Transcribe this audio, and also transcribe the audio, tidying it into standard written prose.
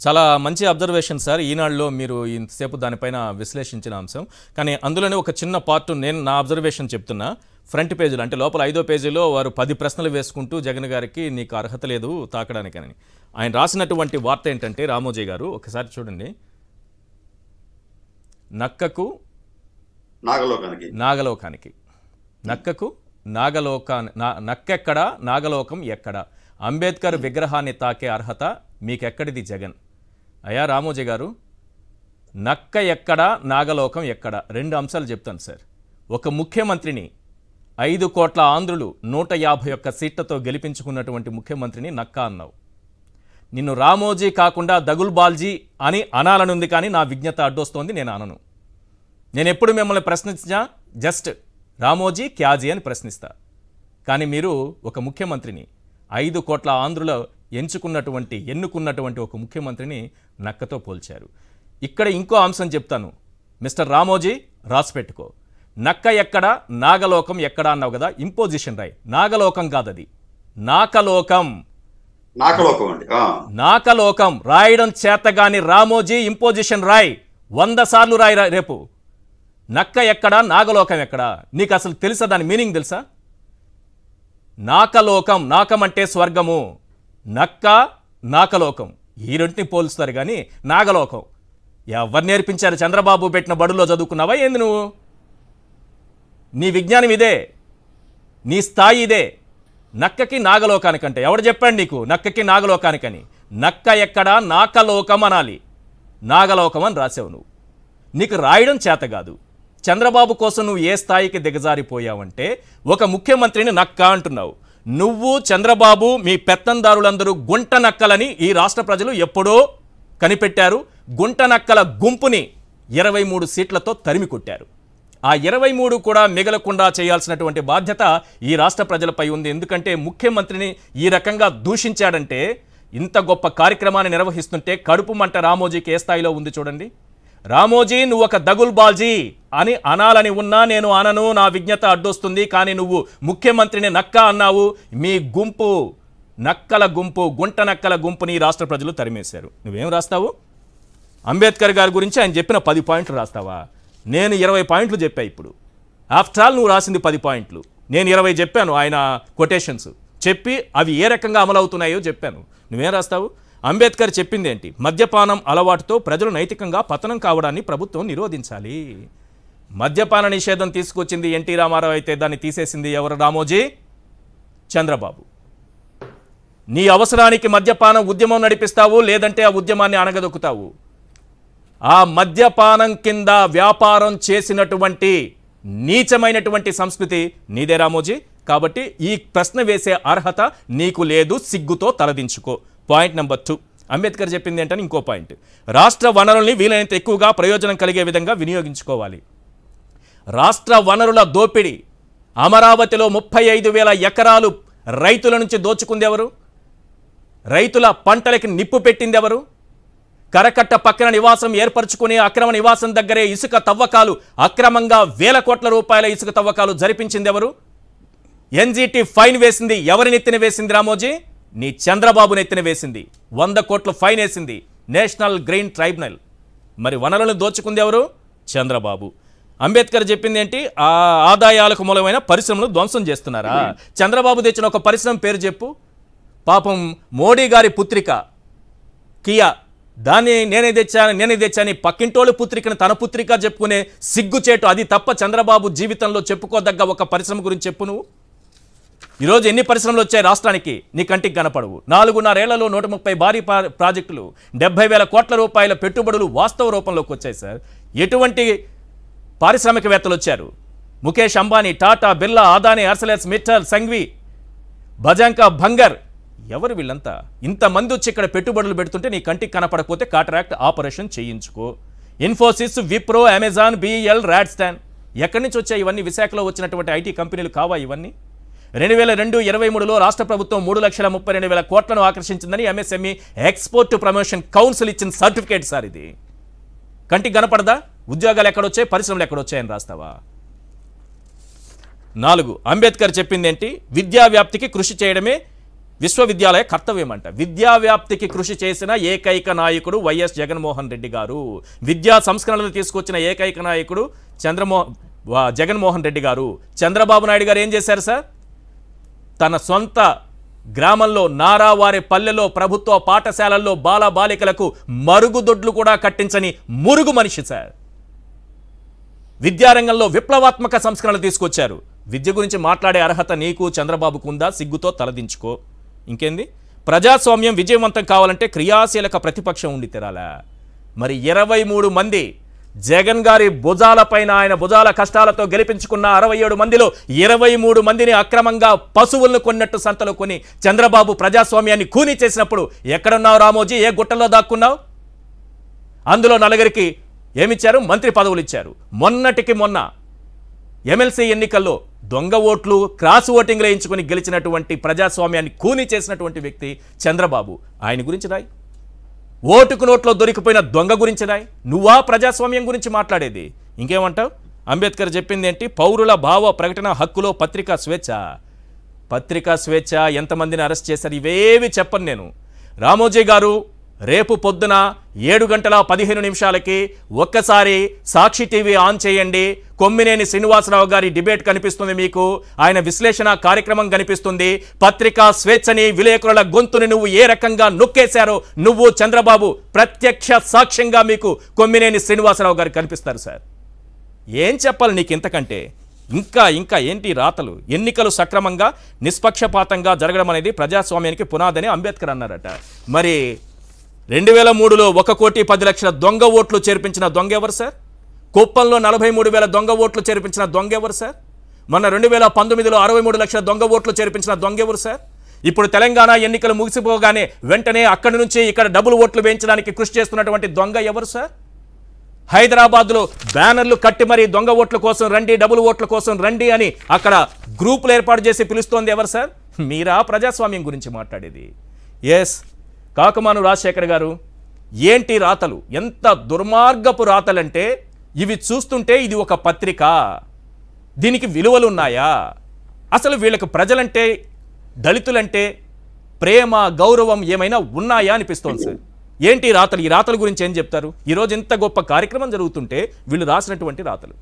చాలా మంచి observation sir. ఈనాడులో మీరు ఇంతసేపు దానిపైన విశ్లేషించిన అంశం. కానీ అందులోనే ఒక చిన్న పార్ట్ నేను నా అబ్జర్వేషన్ చెప్తున్నా. ఫ్రంట్ పేజీలో అంటే లోపల 5వ పేజీలో వారు 10 ప్రశ్నలు వేసుకుంటూ జగన్ గారికి నీకు అర్హత లేదు తాకడానికని ఆయన రాసినటువంటి వార్త ఏంటంటే, రామోజీ గారు ఒకసారి చూడండి. నక్కకు నాగలోకానికి నక్కకు నక్కెక్కడ నాగలోకం ఎక్కడ, అంబేద్కర్ విగ్రహాన్ని తాకే అర్హత మీకెక్కడిది జగన్? అయ్యా రామోజీ గారు, నక్క ఎక్కడ నాగలోకం ఎక్కడ? 2 అంశాలు చెప్తాను సార్. ఒక ముఖ్యమంత్రిని 5 కోట్ల ఆంధ్రులు 151 సీట్లతో గెలిపించుకున్నటువంటి ముఖ్యమంత్రిని నక్క అన్నావు. నిన్ను రామోజీ కాకుండా దగుల్బాల్జీ అని అనాలనుంది, కానీ నా విజ్ఞత అడ్డొస్తోంది, నేను అనను. నేను ఎప్పుడు మిమ్మల్ని ప్రశ్నించినా జస్ట్ రామోజీ క్యాజీ అని ప్రశ్నిస్తా. కానీ మీరు ఒక ముఖ్యమంత్రిని 5 కోట్ల ఆంధ్రులు ఎన్నుకున్నటువంటి ఒక ముఖ్యమంత్రిని నక్కతో పోల్చారు. ఇక్కడ ఇంకో అంశం చెప్తాను మిస్టర్ రామోజీ, రాసిపెట్టుకో. నక్క ఎక్కడ నాగలోకం ఎక్కడ అన్నావు కదా, ఇంపోజిషన్ రాయ్. నాగలోకం కాదది, నాకలోకం. నాకలోకం రాయడం చేతగాని రామోజీ ఇంపోజిషన్ రాయ్, 100 సార్లు రాయి రేపు. నక్క ఎక్కడ నాగలోకం ఎక్కడ నీకు అసలు తెలుసా? దాని మీనింగ్ తెలుసా? నాకలోకం, నాకం అంటే స్వర్గము, నక్క నాకలోకం ఈ రెంటిని పోలుస్తారు. కానీ నాగలోకం ఎవరు నేర్పించారు? చంద్రబాబు పెట్టిన బడులో చదువుకున్నావా ఏంది నువ్వు? నీ విజ్ఞానం ఇదే, నీ స్థాయి ఇదే. నక్కకి నాగలోకానికంటే ఎవడు చెప్పాడు నీకు నక్కకి నాగలోకానికని? నక్క ఎక్కడ నాకలోకం అనాలి, నాగలోకం అని రాసావు నువ్వు. నీకు రాయడం చేత కాదు. చంద్రబాబు కోసం నువ్వు ఏ స్థాయికి దిగజారిపోయావంటే ఒక ముఖ్యమంత్రిని నక్క అంటున్నావు. నువ్వు చంద్రబాబు మీ పెత్తందారులందరూ గుంట నక్కలని ఈ రాష్ట్ర ప్రజలు ఎప్పుడో కనిపెట్టారు. గుంట నక్కల గుంపుని 23 సీట్లతో తరిమి కొట్టారు. ఆ 23 కూడా మిగలకుండా చేయాల్సినటువంటి బాధ్యత ఈ రాష్ట్ర ప్రజలపై ఉంది. ఎందుకంటే ముఖ్యమంత్రిని ఈ రకంగా దూషించాడంటే, ఇంత గొప్ప కార్యక్రమాన్ని నిర్వహిస్తుంటే కడుపు మంట రామోజీకి ఏ స్థాయిలో ఉంది చూడండి. రామోజీ నువ్వు ఒక దగుల్బాల్జీ అని అనాలని ఉన్నా నేను అనను, నా విజ్ఞత అడ్డొస్తుంది. కానీ నువ్వు ముఖ్యమంత్రిని నక్క అన్నావు. మీ గుంపు నక్కల గుంపు, గుంట నక్కల గుంపుని రాష్ట్ర ప్రజలు తరిమేశారు. నువ్వేం రాస్తావు? అంబేద్కర్ గారి గురించి ఆయన చెప్పిన 10 పాయింట్లు రాస్తావా? నేను 20 పాయింట్లు చెప్పా. ఇప్పుడు ఆఫ్టర్ ఆల్ నువ్వు రాసింది 10 పాయింట్లు, నేను 20 చెప్పాను. ఆయన కొటేషన్స్ చెప్పి అవి ఏ రకంగా అమలవుతున్నాయో చెప్పాను. నువ్వేం రాస్తావు? అంబేద్కర్ చెప్పింది ఏంటి? మద్యపానం అలవాటుతో ప్రజలు నైతికంగా పతనం కావడాన్ని ప్రభుత్వం నిరోధించాలి. మద్యపాన నిషేధం తీసుకొచ్చింది ఎన్టీ రామారావు అయితే దాన్ని తీసేసింది ఎవరు? రామోజీ, చంద్రబాబు. నీ అవసరానికి మద్యపానం ఉద్యమం నడిపిస్తావు, లేదంటే ఆ ఉద్యమాన్ని అణగదొక్కుతావు. ఆ మద్యపానం కింద వ్యాపారం చేసినటువంటి నీచమైనటువంటి సంస్కృతి నీదే రామోజీ. కాబట్టి ఈ ప్రశ్న వేసే అర్హత నీకు లేదు, సిగ్గుతో తలదించుకో. పాయింట్ నెంబర్ 2, అంబేద్కర్ చెప్పింది ఏంటని ఇంకో పాయింట్. రాష్ట్ర వనరుల్ని వీలైనంత ఎక్కువగా ప్రయోజనం కలిగే విధంగా వినియోగించుకోవాలి. రాష్ట్ర వనరుల దోపిడీ, అమరావతిలో 35,000 ఎకరాలు రైతుల నుంచి దోచుకుంది ఎవరు? రైతుల పంటలకి నిప్పు పెట్టింది ఎవరు? కరకట్ట పక్కన నివాసం ఏర్పరచుకునే అక్రమ నివాసం దగ్గరే ఇసుక తవ్వకాలు, అక్రమంగా వేల కోట్ల రూపాయల ఇసుక తవ్వకాలు జరిపించింది ఎవరు? ఎన్జిటి ఫైన్ వేసింది ఎవరి నెత్తిన వేసింది రామోజీ? నీ చంద్రబాబు నెత్తిన వేసింది. 100 కోట్ల ఫైన్ వేసింది నేషనల్ గ్రీన్ ట్రైబ్యునల్. మరి వనరులను దోచుకుంది ఎవరు? చంద్రబాబు. అంబేద్కర్ చెప్పింది ఏంటి? ఆ ఆదాయాలకు మూలమైన పరిశ్రమలు ధ్వంసం చేస్తున్నారా? చంద్రబాబు తెచ్చిన ఒక పరిశ్రమ పేరు చెప్పు. పాపం మోడీ గారి పుత్రిక కియా, దాన్ని నేనే తెచ్చాను పక్కింటోళ్ళ పుత్రికను తన పుత్రిక చెప్పుకునే సిగ్గుచేటు. అది తప్ప చంద్రబాబు జీవితంలో చెప్పుకోదగ్గ ఒక పరిశ్రమ గురించి చెప్పు నువ్వు. ఈరోజు ఎన్ని పరిశ్రమలు వచ్చాయి రాష్ట్రానికి? నీ కంటికి కనపడవు. 4.5 ఏళ్లలో 130 భారీ ప్రాజెక్టులు, 70,000 కోట్ల రూపాయల పెట్టుబడులు వాస్తవ రూపంలోకి వచ్చాయి సార్. ఎటువంటి పారిశ్రామికవేత్తలు వచ్చారు? ముఖేష్ అంబానీ, టాటా, బిర్లా, అదానీ, ఆర్సెలర్స్ మిట్టల్, సంఘ్వి, భజంకా, భంగర్, ఎవరు వీళ్ళంతా? ఇంతమంది వచ్చి ఇక్కడ పెట్టుబడులు పెడుతుంటే నీ కంటికి కనపడకపోతే కాంట్రాక్ట్ ఆపరేషన్ చేయించుకో. ఇన్ఫోసిస్, విప్రో, అమెజాన్, బిఈఎల్, రాడ్స్టాన్, ఎక్కడి నుంచి వచ్చాయి ఇవన్నీ? విశాఖలో వచ్చినటువంటి ఐటీ కంపెనీలు కావా ఇవన్నీ? 2022-23లో రాష్ట్ర ప్రభుత్వం 3,32,000 కోట్లను ఆకర్షించిందని ఎంఎస్ఎంఈ ఎక్స్పోర్ట్ ప్రమోషన్ కౌన్సిల్ ఇచ్చిన సర్టిఫికేట్ సార్ ఇది. కంటికి కనపడదా? ఉద్యోగాలు ఎక్కడొచ్చాయి, పరిశ్రమలు ఎక్కడొచ్చాయని రాస్తావా? 4, అంబేద్కర్ చెప్పింది ఏంటి? విద్యా వ్యాప్తికి కృషి చేయడమే విశ్వవిద్యాలయ కర్తవ్యం అంట. విద్యావ్యాప్తికి కృషి చేసిన ఏకైక నాయకుడు వైఎస్ జగన్మోహన్ రెడ్డి గారు. విద్యా సంస్కరణలు తీసుకొచ్చిన ఏకైక నాయకుడు జగన్మోహన్ రెడ్డి గారు. చంద్రబాబు నాయుడు గారు ఏం చేశారు సార్? తన సొంత గ్రామంలో నారావారి పల్లెలో ప్రభుత్వ పాఠశాలల్లో బాలబాలికలకు మరుగుదొడ్లు కూడా కట్టించని మురుగు మనిషి సార్. విద్యారంగంలో విప్లవాత్మక సంస్కరణలు తీసుకొచ్చారు. విద్య గురించి మాట్లాడే అర్హత నీకు చంద్రబాబుకు ఉందా? సిగ్గుతో తలదించుకో. ఇంకేంది? ప్రజాస్వామ్యం విజయవంతం కావాలంటే క్రియాశీలక ప్రతిపక్షం ఉండి తెరాలా. మరి 23 మంది జగన్ గారి భుజాలపైన, ఆయన భుజాల కష్టాలతో గెలిపించుకున్న 67 మందిలో 23 మందిని అక్రమంగా పశువులను కొన్నట్టు సంతలో కొని చంద్రబాబు ప్రజాస్వామ్యాన్ని కూనీ చేసినప్పుడు ఎక్కడున్నావు రామోజీ? ఏ గుట్టలో దాక్కున్నావు? అందులో 4 ఏమిచ్చారు? మంత్రి పదవులు ఇచ్చారు. మొన్నటికి మొన్న ఎమ్మెల్సీ ఎన్నికల్లో దొంగ ఓట్లు, క్రాస్ ఓటింగ్లు వేయించుకుని గెలిచినటువంటి ప్రజాస్వామ్యాన్ని కూనీ చేసినటువంటి వ్యక్తి చంద్రబాబు. ఆయన గురించి రాయి. ఓటుకు నోట్లో దొరికిపోయిన దొంగ గురించి రాయి. నువ్వా ప్రజాస్వామ్యం గురించి మాట్లాడేది? ఇంకేమంటావు? అంబేద్కర్ చెప్పింది ఏంటి? పౌరుల భావ ప్రకటన హక్కులో పత్రికా స్వేచ్ఛ. పత్రికా స్వేచ్ఛ, ఎంతమందిని అరెస్ట్ చేశారు? ఇవేవి చెప్పను నేను. రామోజీ గారు రేపు పొద్దున 7:15 ఒక్కసారి సాక్షి టీవీ ఆన్ చేయండి. కొమ్మినేని శ్రీనివాసరావు గారి డిబేట్ కనిపిస్తుంది మీకు. ఆయన విశ్లేషణ కార్యక్రమం కనిపిస్తుంది. పత్రికా స్వేచ్ఛని, విలేకరుల గొంతుని నువ్వు ఏ రకంగా నొక్కేశారో నువ్వు చంద్రబాబు ప్రత్యక్ష సాక్ష్యంగా మీకు కొమ్మినేని శ్రీనివాసరావు గారు కనిపిస్తారు సార్. ఏం చెప్పాలి నీకు ఇంతకంటే? ఇంకా ఏంటి రాతలు? ఎన్నికలు సక్రమంగా నిష్పక్షపాతంగా జరగడం అనేది ప్రజాస్వామ్యానికి పునాదని అంబేద్కర్ అన్నారట. మరి 2003లో 1,10,00,000 దొంగ ఓట్లు చేర్పించిన దొంగ ఎవరు సార్? కుప్పంలో 43,000 దొంగ ఓట్లు చేర్పించిన దొంగ ఎవరు సార్? మొన్న 2019లో 63 లక్షల దొంగ ఓట్లు చేర్పించిన దొంగ ఎవరు సార్? ఇప్పుడు తెలంగాణ ఎన్నికలు ముగిసిపోగానే వెంటనే అక్కడి నుంచి ఇక్కడ డబుల్ ఓట్లు వేయించడానికి కృషి చేస్తున్నటువంటి దొంగ ఎవరు సార్? హైదరాబాద్లో బ్యానర్లు కట్టి మరీ దొంగ ఓట్ల కోసం రండి, డబుల్ ఓట్ల కోసం రండి అని అక్కడ గ్రూపులు ఏర్పాటు చేసి పిలుస్తోంది ఎవరు సార్? మీరా ప్రజాస్వామ్యం గురించి మాట్లాడేది? ఎస్, కాకమాను రాజశేఖర్ గారు, ఏంటి రాతలు? ఎంత దుర్మార్గపు రాతలంటే ఇవి చూస్తుంటే ఇది ఒక పత్రిక, దీనికి విలువలు ఉన్నాయా? అసలు వీళ్ళకి ప్రజలంటే, దళితులంటే ప్రేమ, గౌరవం ఏమైనా ఉన్నాయా అనిపిస్తోంది సార్. ఏంటి రాతలు? ఈ రాతల గురించి ఏం చెప్తారు? ఈరోజు ఇంత గొప్ప కార్యక్రమం జరుగుతుంటే వీళ్ళు రాసినటువంటి రాతలు.